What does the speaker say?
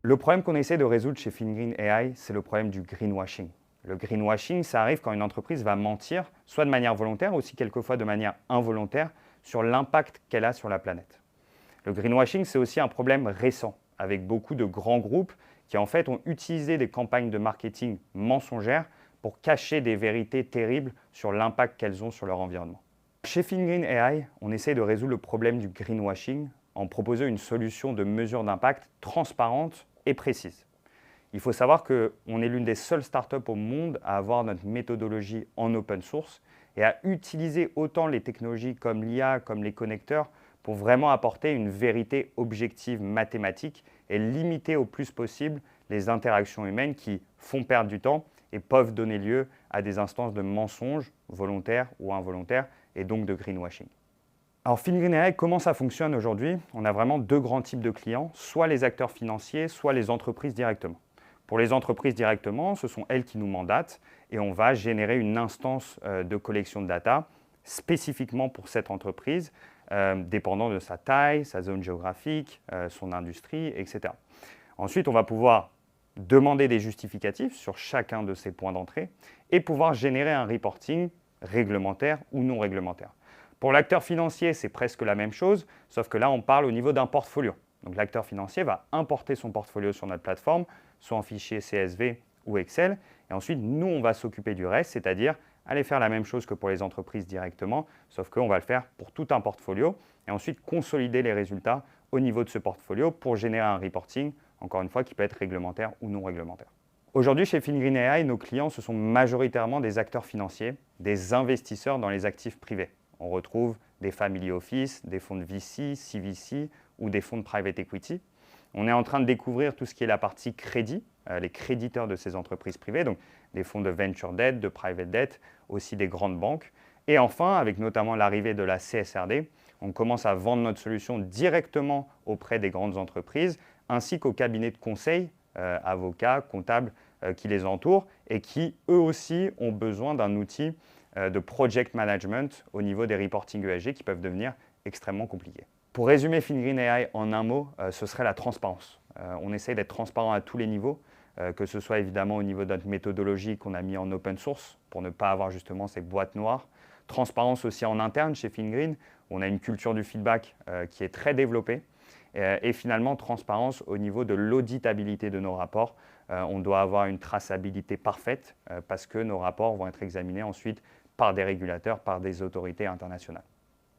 Le problème qu'on essaie de résoudre chez Fingreen AI, c'est le problème du greenwashing. Le greenwashing, ça arrive quand une entreprise va mentir, soit de manière volontaire, aussi quelquefois de manière involontaire, sur l'impact qu'elle a sur la planète. Le greenwashing, c'est aussi un problème récent, avec beaucoup de grands groupes qui en fait ont utilisé des campagnes de marketing mensongères pour cacher des vérités terribles sur l'impact qu'elles ont sur leur environnement. Chez Fingreen AI, on essaie de résoudre le problème du greenwashing en proposant une solution de mesure d'impact transparente et précise. Il faut savoir qu'on est l'une des seules startups au monde à avoir notre méthodologie en open source et à utiliser autant les technologies comme l'IA, comme les connecteurs, pour vraiment apporter une vérité objective mathématique et limiter au plus possible les interactions humaines qui font perdre du temps et peuvent donner lieu à des instances de mensonges, volontaires ou involontaires, et donc de greenwashing. Alors Fingreen AI, comment ça fonctionne aujourd'hui? On a vraiment deux grands types de clients, soit les acteurs financiers, soit les entreprises directement. Pour les entreprises directement, ce sont elles qui nous mandatent et on va générer une instance de collection de data spécifiquement pour cette entreprise, dépendant de sa taille, sa zone géographique, son industrie, etc. Ensuite, on va pouvoir demander des justificatifs sur chacun de ces points d'entrée et pouvoir générer un reporting réglementaire ou non réglementaire. Pour l'acteur financier, c'est presque la même chose, sauf que là, on parle au niveau d'un portfolio. Donc l'acteur financier va importer son portfolio sur notre plateforme, soit en fichier CSV ou Excel, et ensuite, nous, on va s'occuper du reste, c'est-à-dire aller faire la même chose que pour les entreprises directement, sauf qu'on va le faire pour tout un portfolio, et ensuite consolider les résultats au niveau de ce portfolio pour générer un reporting, encore une fois, qui peut être réglementaire ou non réglementaire. Aujourd'hui, chez Fingreen AI, nos clients, ce sont majoritairement des acteurs financiers, des investisseurs dans les actifs privés. On retrouve des family office, des fonds de VC, CVC ou des fonds de private equity. On est en train de découvrir tout ce qui est la partie crédit, les créditeurs de ces entreprises privées, donc des fonds de venture debt, de private debt, aussi des grandes banques. Et enfin, avec notamment l'arrivée de la CSRD, on commence à vendre notre solution directement auprès des grandes entreprises, ainsi qu'aux cabinets de conseil, avocats, comptables qui les entourent et qui, eux aussi, ont besoin d'un outil de project management au niveau des reporting ESG qui peuvent devenir extrêmement compliqués. Pour résumer Fingreen AI en un mot, ce serait la transparence. On essaye d'être transparent à tous les niveaux, que ce soit évidemment au niveau de notre méthodologie qu'on a mis en open source pour ne pas avoir justement ces boîtes noires. Transparence aussi en interne chez Fingreen, on a une culture du feedback qui est très développée. Et finalement, transparence au niveau de l'auditabilité de nos rapports. On doit avoir une traçabilité parfaite parce que nos rapports vont être examinés ensuite par des régulateurs, par des autorités internationales.